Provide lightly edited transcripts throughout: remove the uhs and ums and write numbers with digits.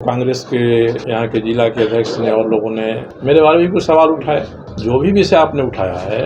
कांग्रेस के यहाँ के जिला के अध्यक्ष ने और लोगों ने मेरे बारे में भी कुछ सवाल उठाए। जो भी विषय आपने उठाया है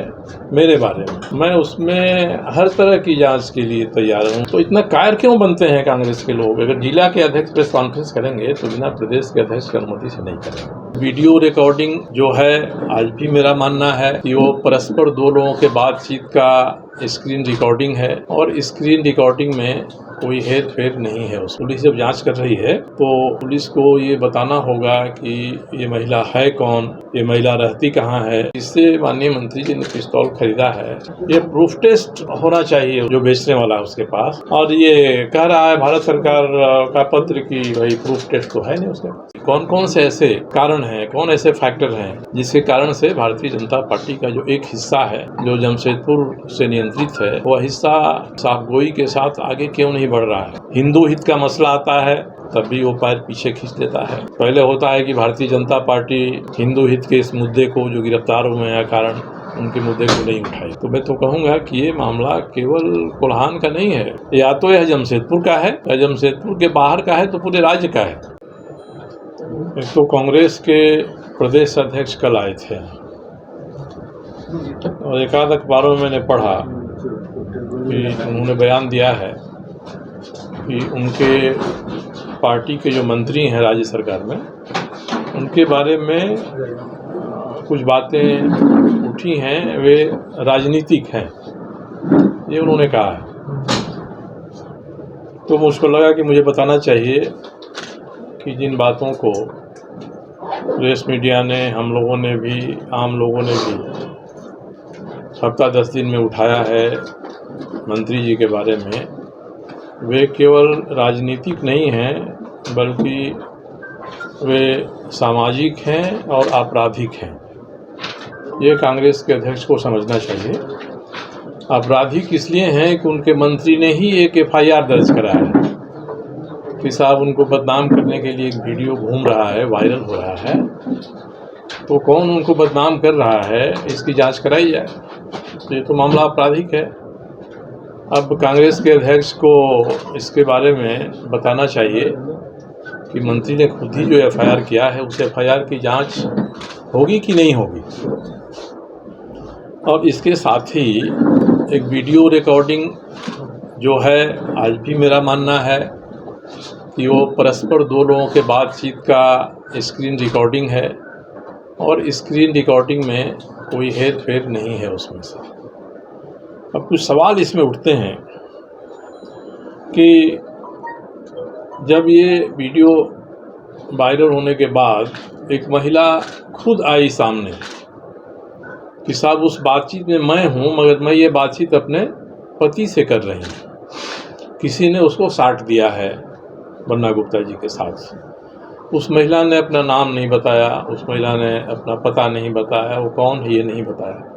मेरे बारे में, मैं उसमें हर तरह की जांच के लिए तैयार हूँ। तो इतना कायर क्यों बनते हैं कांग्रेस के लोग? अगर जिला के अध्यक्ष प्रेस कॉन्फ्रेंस करेंगे तो बिना प्रदेश के अध्यक्ष की अनुमति से नहीं करेंगे। वीडियो रिकॉर्डिंग जो है, आज भी मेरा मानना है कि वो परस्पर दो लोगों के बातचीत का स्क्रीन रिकॉर्डिंग है और स्क्रीन रिकॉर्डिंग में कोई हेर फेर नहीं है। पुलिस जब जांच कर रही है तो पुलिस को ये बताना होगा कि ये महिला है कौन, ये महिला रहती कहाँ है। इससे माननीय मंत्री जी ने पिस्तौल खरीदा है, ये प्रूफ टेस्ट होना चाहिए जो बेचने वाला है उसके पास। और ये कह रहा है भारत सरकार का पत्र कि भाई प्रूफ टेस्ट तो है नहीं उसके पास। कौन कौन से ऐसे कारण हैं, कौन ऐसे फैक्टर हैं जिसके कारण से भारतीय जनता पार्टी का जो एक हिस्सा है जो जमशेदपुर से नियंत्रित है, वह हिस्सा साफगोई के साथ आगे क्यों नहीं बढ़ रहा है? हिंदू हित का मसला आता है तब भी वो पैर पीछे खींच लेता है। पहले होता है कि भारतीय जनता पार्टी हिंदू हित के इस मुद्दे को, जो गिरफ्तार हुए हैं कारण, उनके मुद्दे को नहीं उठाई। तो मैं तो कहूँगा कि ये मामला केवल कोल्हान का नहीं है, या तो यह जमशेदपुर का है या जमशेदपुर के बाहर का है तो पूरे राज्य का है। एक तो कांग्रेस के प्रदेश अध्यक्ष कल आए थे और एक आध अखबारों में मैंने पढ़ा कि उन्होंने बयान दिया है कि उनके पार्टी के जो मंत्री हैं राज्य सरकार में, उनके बारे में कुछ बातें उठी हैं, वे राजनीतिक हैं, ये उन्होंने कहा है। तो मुझको लगा कि मुझे बताना चाहिए कि जिन बातों को प्रेस मीडिया ने, हम लोगों ने भी, आम लोगों ने भी हफ्ता 10 दिन में उठाया है मंत्री जी के बारे में, वे केवल राजनीतिक नहीं हैं बल्कि वे सामाजिक हैं और आपराधिक हैं। ये कांग्रेस के अध्यक्ष को समझना चाहिए। आपराधिक इसलिए हैं कि उनके मंत्री ने ही एक FIR दर्ज कराया है कि साहब उनको बदनाम करने के लिए एक वीडियो घूम रहा है, वायरल हो रहा है। तो कौन उनको बदनाम कर रहा है इसकी जांच कराई जाए। तो ये तो मामला आपराधिक है। अब कांग्रेस के अध्यक्ष को इसके बारे में बताना चाहिए कि मंत्री ने खुद ही जो FIR किया है उस FIR की जांच होगी कि नहीं होगी। और इसके साथ ही एक वीडियो रिकॉर्डिंग जो है, आज भी मेरा मानना है कि वो परस्पर दो लोगों के बातचीत का स्क्रीन रिकॉर्डिंग है और स्क्रीन रिकॉर्डिंग में कोई हेर फेर नहीं है उसमें से। अब कुछ सवाल इसमें उठते हैं कि जब ये वीडियो वायरल होने के बाद एक महिला खुद आई सामने कि साहब उस बातचीत में मैं हूँ, मगर मैं ये बातचीत अपने पति से कर रही हूँ। किसी ने उसको साट दिया है बन्ना गुप्ता जी के साथ। उस महिला ने अपना नाम नहीं बताया, उस महिला ने अपना पता नहीं बताया, वो कौन है ये नहीं बताया।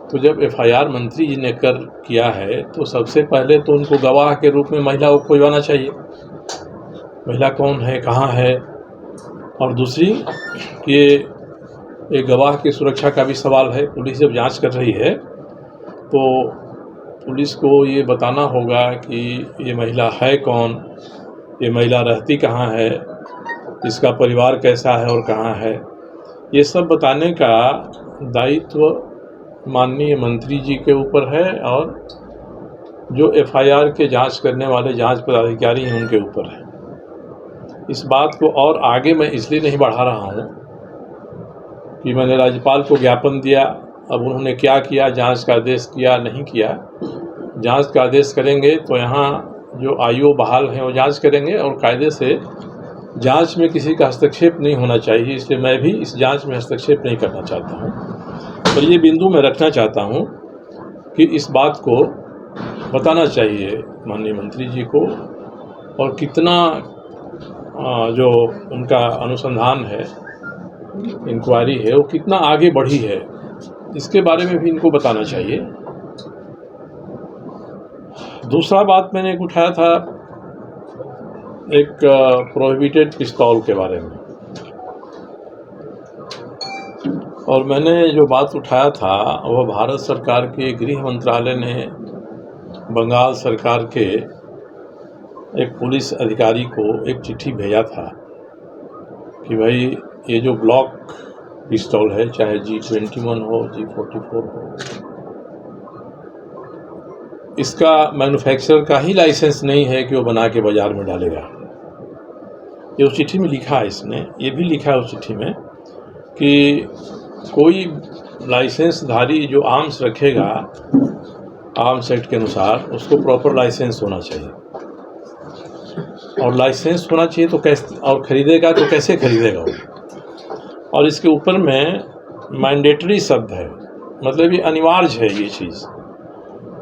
तो जब FIR मंत्री जी ने किया है तो सबसे पहले तो उनको गवाह के रूप में महिला को खोजवाना चाहिए। महिला कौन है, कहाँ है। और दूसरी कि एक गवाह की सुरक्षा का भी सवाल है। पुलिस जब जांच कर रही है तो पुलिस को ये बताना होगा कि ये महिला है कौन, ये महिला रहती कहाँ है, इसका परिवार कैसा है और कहाँ है। ये सब बताने का दायित्व माननीय मंत्री जी के ऊपर है और जो FIR के जांच करने वाले जांच पदाधिकारी हैं उनके ऊपर है। इस बात को और आगे मैं इसलिए नहीं बढ़ा रहा हूँ कि मैंने राज्यपाल को ज्ञापन दिया, अब उन्होंने क्या किया, जांच का आदेश किया नहीं किया। जांच का आदेश करेंगे तो यहाँ जो IO बहाल हैं वो जांच करेंगे और कायदे से जांच में किसी का हस्तक्षेप नहीं होना चाहिए। इसलिए मैं भी इस जांच में हस्तक्षेप नहीं करना चाहता हूँ। पर ये बिंदु मैं रखना चाहता हूँ कि इस बात को बताना चाहिए माननीय मंत्री जी को, और कितना जो उनका अनुसंधान है, इंक्वायरी है, वो कितना आगे बढ़ी है, इसके बारे में भी इनको बताना चाहिए। दूसरा बात मैंने उठाया था एक प्रोहिबिटेड पिस्तौल के बारे में, और मैंने जो बात उठाया था वह भारत सरकार के गृह मंत्रालय ने बंगाल सरकार के एक पुलिस अधिकारी को एक चिट्ठी भेजा था कि भाई ये जो ग्लॉक पिस्तौल है, चाहे G21 हो, G44 हो, इसका मैन्युफैक्चरर का ही लाइसेंस नहीं है कि वो बना के बाज़ार में डालेगा। ये उस चिट्ठी में लिखा है, इसने ये भी लिखा है उस चिट्ठी में कि कोई लाइसेंसधारी जो आर्म्स रखेगा आर्म्स एक्ट के अनुसार, उसको प्रॉपर लाइसेंस होना चाहिए, और लाइसेंस होना चाहिए तो कैसे, और ख़रीदेगा तो कैसे खरीदेगा वो। और इसके ऊपर में मैंडेटरी शब्द है, मतलब ये अनिवार्य है ये चीज़।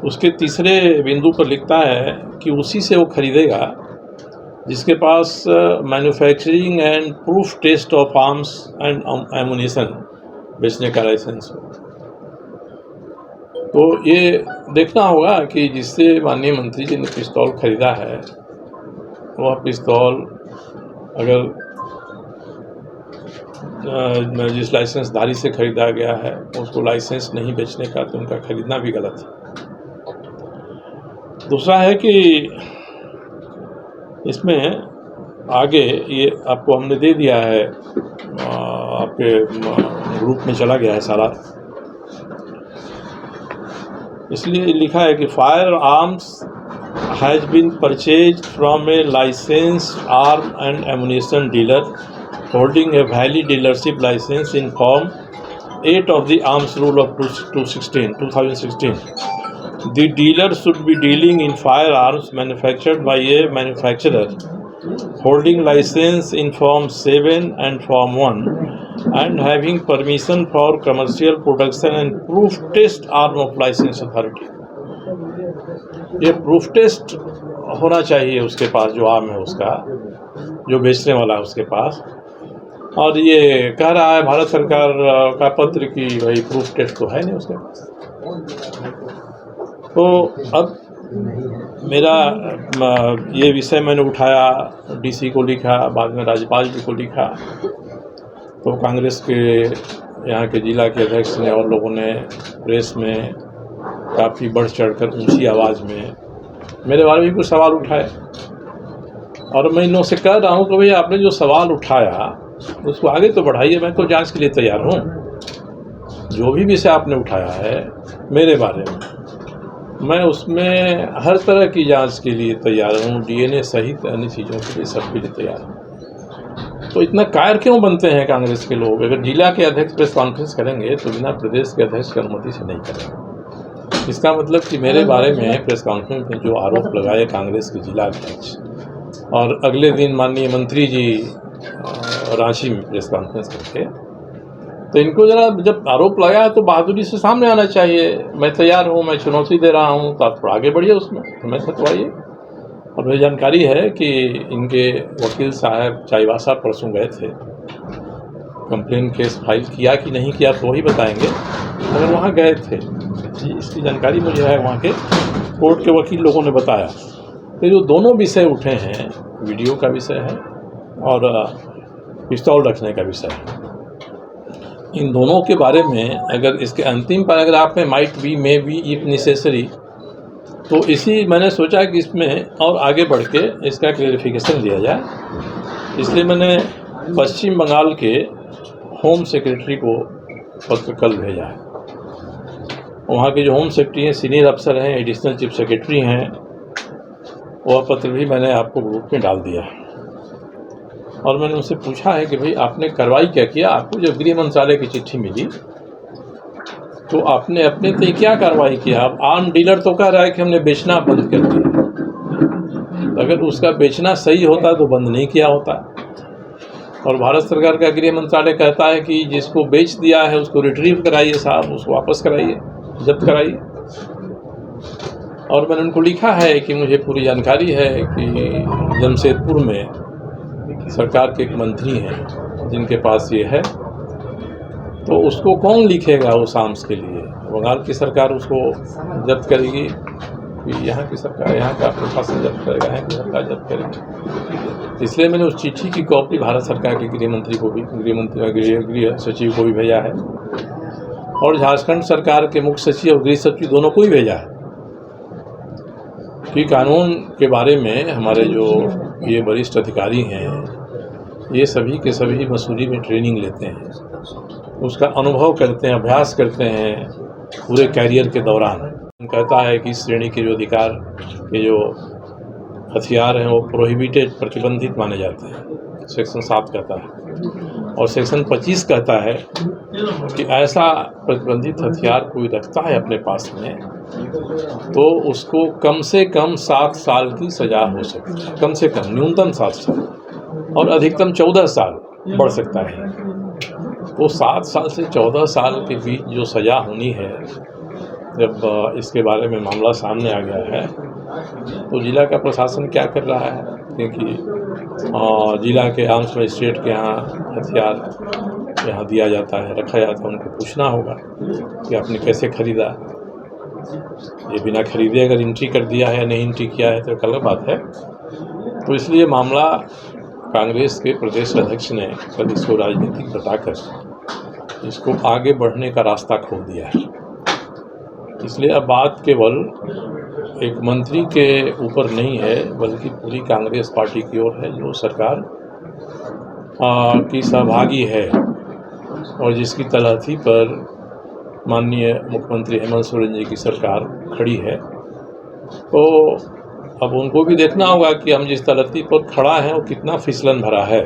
उसके तीसरे बिंदु पर लिखता है कि उसी से वो खरीदेगा जिसके पास manufacturing and proof test of arms and ammunition बेचने का लाइसेंस हो। तो ये देखना होगा कि जिससे माननीय मंत्री जी ने पिस्तौल खरीदा है, वह पिस्तौल अगर जिस लाइसेंसधारी से खरीदा गया है उसको लाइसेंस नहीं बेचने का, तो उनका खरीदना भी गलत है। दूसरा है कि इसमें आगे ये आपको हमने दे दिया है, आपके ग्रुप में चला गया है सारा, इसलिए लिखा है कि firearms has been purchase from a licensed arm and ammunition dealer holding a valid dealership license in Form 8 of the Arms Rule of 2016. The dealer should be dealing in firearms manufactured by a manufacturer holding license in Form 7 and Form 1 and having permission for commercial production and proof test arm of license authority. ये proof test होना चाहिए उसके पास, जो arm है उसका, जो बेचने वाला है उसके पास। और ये कह रहा है भारत सरकार का पत्र कि भाई प्रूफ टेस्ट तो है नहीं उसके पास। तो अब मेरा ये विषय मैंने उठाया, डीसी को लिखा, बाद में राज्यपाल जी को लिखा, तो कांग्रेस के यहाँ के जिला के अध्यक्ष ने और लोगों ने प्रेस में काफ़ी बढ़ चढ़कर ऊंची आवाज़ में मेरे बारे में कुछ सवाल उठाए। और मैं इन लोगों से कह रहा हूँ कि भैया आपने जो सवाल उठाया उसको आगे तो बढ़ाइए, मैं तो जांच के लिए तैयार हूँ। जो भी विषय आपने उठाया है मेरे बारे में, मैं उसमें हर तरह की जांच के लिए तैयार हूँ, डीएनए सहित अन्य चीज़ों के लिए सब के लिए तैयार हूँ। तो इतना कायर क्यों बनते हैं कांग्रेस के लोग? अगर जिला के अध्यक्ष प्रेस कॉन्फ्रेंस करेंगे तो बिना प्रदेश के अध्यक्ष की अनुमति से नहीं करेंगे। इसका मतलब कि मेरे बारे में प्रेस कॉन्फ्रेंस में जो आरोप लगाए कांग्रेस के जिला अध्यक्ष, और अगले दिन माननीय मंत्री जी रांची में प्रेस कॉन्फ्रेंस करके, तो इनको जरा जब आरोप लगाया तो बहादुरी से सामने आना चाहिए। मैं तैयार हूँ, मैं चुनौती दे रहा हूँ, तो आप थोड़ा आगे बढ़िए उसमें, तो मैं खतवाइए। और मुझे जानकारी है कि इनके वकील साहब चाईबासा परसों गए थे, कंप्लेन केस फाइल किया कि नहीं किया तो वही बताएंगे, मगर वहाँ गए थे जी, इसकी जानकारी मुझे है, वहाँ के कोर्ट के वकील लोगों ने बताया। तो जो दोनों विषय उठे हैं, वीडियो का विषय है और पिस्तौल रखने का विषय है, इन दोनों के बारे में अगर इसके अंतिम पैराग्राफ में might be, may be, if necessary, तो इसी मैंने सोचा कि इसमें और आगे बढ़ के इसका क्लेरिफिकेशन दिया जाए। इसलिए मैंने पश्चिम बंगाल के होम सेक्रेटरी को पत्र कल भेजा है। वहाँ के जो होम सेक्रेटरी हैं, सीनियर अफसर हैं, एडिशनल चीफ सेक्रेटरी हैं, वह पत्र भी मैंने आपको ग्रुप में डाल दिया है। और मैंने उनसे पूछा है कि भाई आपने कार्रवाई क्या किया? आपको जब गृह मंत्रालय की चिट्ठी मिली तो आपने अपने से क्या कार्रवाई किया? अब आर्म डीलर तो कह रहा है कि हमने बेचना बंद कर दिया, तो अगर उसका बेचना सही होता तो बंद नहीं किया होता। और भारत सरकार का गृह मंत्रालय कहता है कि जिसको बेच दिया है उसको रिट्रीव कराइए साहब, उसको वापस कराइए, जब्त कराइए। और मैंने उनको लिखा है कि मुझे पूरी जानकारी है कि जमशेदपुर में सरकार के एक मंत्री हैं जिनके पास ये है, तो उसको कौन लिखेगा उस आर्म्स के लिए? बंगाल की सरकार उसको जब्त करेगी कि यहाँ की सरकार, यहाँ का प्रशासन जब्त करेगा, यहाँ की सरकार जब्त करेगी? इसलिए मैंने उस चिट्ठी की कॉपी भारत सरकार के गृह मंत्री को भी, गृह सचिव को भी भेजा है, और झारखंड सरकार के मुख्य सचिव और गृह सचिव दोनों को ही भेजा है कि कानून के बारे में हमारे जो ये वरिष्ठ अधिकारी हैं, ये सभी के सभी मसूरी में ट्रेनिंग लेते हैं, उसका अनुभव करते हैं, अभ्यास करते हैं पूरे कैरियर के दौरान। कहता है कि इस श्रेणी के जो अधिकार के जो हथियार हैं वो प्रोहिबिटेड, प्रतिबंधित माने जाते हैं, सेक्शन 7 कहता है। और सेक्शन 25 कहता है कि ऐसा प्रतिबंधित हथियार कोई रखता है अपने पास में तो उसको कम से कम 7 साल की सज़ा हो सकती है, कम से कम, न्यूनतम 7 साल और अधिकतम 14 साल बढ़ सकता है। तो 7 साल से 14 साल के बीच जो सज़ा होनी है, जब इसके बारे में मामला सामने आ गया है तो जिला का प्रशासन क्या कर रहा है, क्योंकि जिला के आर्म्स मजिस्ट्रेट के यहाँ हथियार यहाँ दिया जाता है, रखा जाता है, उनको पूछना होगा कि आपने कैसे ख़रीदा। ये बिना खरीदे अगर एंट्री कर दिया है, नहीं एंट्री किया है तो अलग बात है। तो इसलिए मामला कांग्रेस के प्रदेश अध्यक्ष ने कल इसको राजनीतिक बताकर इसको आगे बढ़ने का रास्ता खोल दिया है। इसलिए अब बात केवल एक मंत्री के ऊपर नहीं है, बल्कि पूरी कांग्रेस पार्टी की ओर है, जो सरकार की सहभागी है और जिसकी तलहटी पर माननीय मुख्यमंत्री हेमंत सोरेन जी की सरकार खड़ी है। तो अब उनको भी देखना होगा कि हम जिस तलहटी पर खड़ा है वो कितना फिसलन भरा है,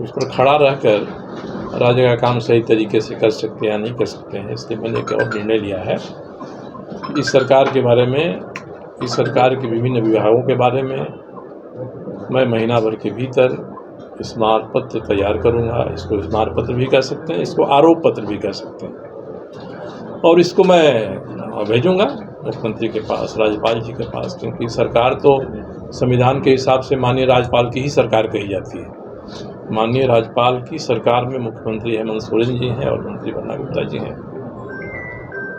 उस पर खड़ा रहकर राज्य का काम सही तरीके से कर सकते हैं या नहीं कर सकते हैं। इसलिए मैंने एक और निर्णय लिया है कि इस सरकार के बारे में, इस सरकार के विभिन्न विभागों के बारे में मैं महीना भर के भीतर स्मारक पत्र तैयार करूंगा। इसको स्मारक पत्र भी कह सकते हैं, इसको आरोप पत्र भी कह सकते हैं, और इसको मैं भेजूंगा मुख्यमंत्री के पास, राज्यपाल जी के पास, क्योंकि सरकार तो संविधान के हिसाब से माननीय राज्यपाल की ही सरकार कही जाती है। माननीय राज्यपाल की सरकार में मुख्यमंत्री हेमंत सोरेन जी हैं और मंत्री बन्ना गुप्ता जी हैं,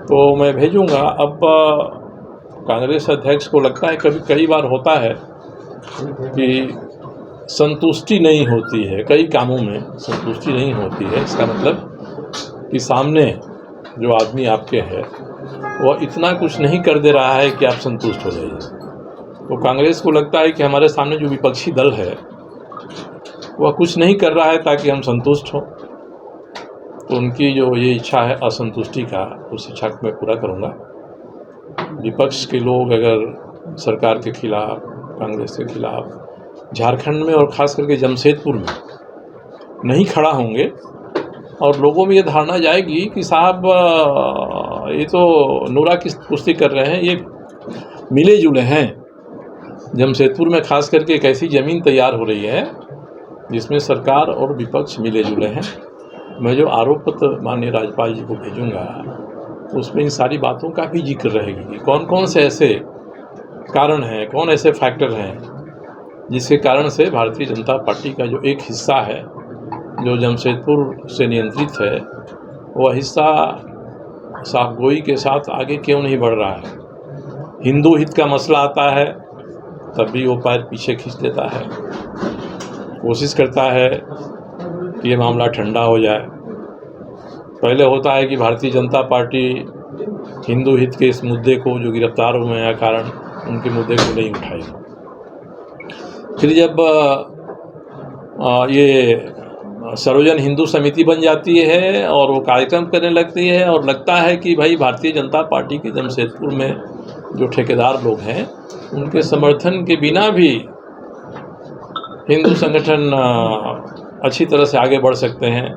तो मैं भेजूंगा। अब कांग्रेस अध्यक्ष को लगता है, कई बार होता है कि संतुष्टि नहीं होती है, कई कामों में संतुष्टि नहीं होती है। इसका मतलब कि सामने जो आदमी आपके है वह इतना कुछ नहीं कर दे रहा है कि आप संतुष्ट हो जाइए। तो कांग्रेस को लगता है कि हमारे सामने जो विपक्षी दल है वह कुछ नहीं कर रहा है ताकि हम संतुष्ट हों। तो उनकी जो ये इच्छा है असंतुष्टि का, उस इच्छा को मैं पूरा करूँगा। विपक्ष के लोग अगर सरकार के खिलाफ, कांग्रेस के खिलाफ झारखंड में और ख़ास करके जमशेदपुर में नहीं खड़ा होंगे और लोगों में ये धारणा जाएगी कि साहब ये तो नूरा की कुश्ती कर रहे हैं, ये मिले जुले हैं। जमशेदपुर में ख़ास करके एक ऐसी ज़मीन तैयार हो रही है जिसमें सरकार और विपक्ष मिले जुले हैं। मैं जो आरोप पत्र माननीय राज्यपाल जी को भेजूंगा उसमें इन सारी बातों का भी जिक्र रहेगी कि कौन कौन से ऐसे कारण हैं, कौन ऐसे फैक्टर हैं जिसके कारण से भारतीय जनता पार्टी का जो एक हिस्सा है जो जमशेदपुर से नियंत्रित है, वह हिस्सा साफगोई के साथ आगे क्यों नहीं बढ़ रहा है। हिंदू हित का मसला आता है तब भी वो पैर पीछे खींच लेता है, कोशिश करता है कि ये मामला ठंडा हो जाए। पहले होता है कि भारतीय जनता पार्टी हिंदू हित के इस मुद्दे को, जो गिरफ्तार हुए हैं कारण, उनके मुद्दे को नहीं उठाएगी। फिर जब ये सर्वजन हिंदू समिति बन जाती है और वो कार्यक्रम करने लगती है और लगता है कि भाई भारतीय जनता पार्टी के जमशेदपुर में जो ठेकेदार लोग हैं उनके समर्थन के बिना भी हिंदू संगठन अच्छी तरह से आगे बढ़ सकते हैं,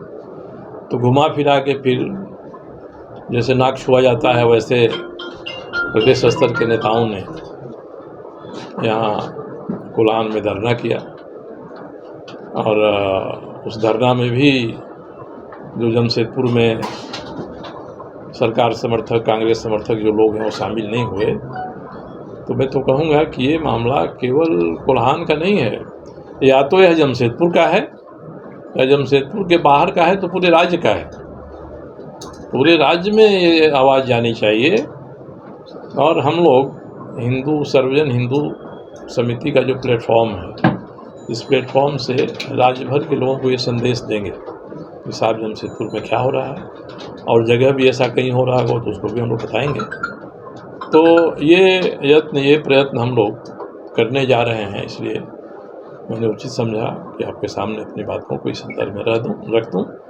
तो घुमा फिरा के फिर जैसे नाक छुआ जाता है वैसे प्रदेश स्तर के नेताओं ने यहाँ कोल्हान में धरना किया और उस धरना में भी जो जमशेदपुर में सरकार समर्थक, कांग्रेस समर्थक जो लोग हैं वो शामिल नहीं हुए। तो मैं तो कहूँगा कि ये मामला केवल कोल्हान का नहीं है, या तो यह जमशेदपुर का है या जमशेदपुर के बाहर का है तो पूरे राज्य का है। पूरे राज्य में ये आवाज़ जानी चाहिए और हम लोग हिंदू सर्वजन हिंदू समिति का जो प्लेटफॉर्म है, इस प्लेटफॉर्म से राज्य भर के लोगों को ये संदेश देंगे कि साहब जमशेदपुर में क्या हो रहा है, और जगह भी ऐसा कहीं हो रहा हो तो उसको भी हम लोग बताएंगे। तो ये प्रयत्न हम लोग करने जा रहे हैं। इसलिए मैंने उचित समझा कि आपके सामने अपनी बातों को इस संदर्भ में रख दूँ।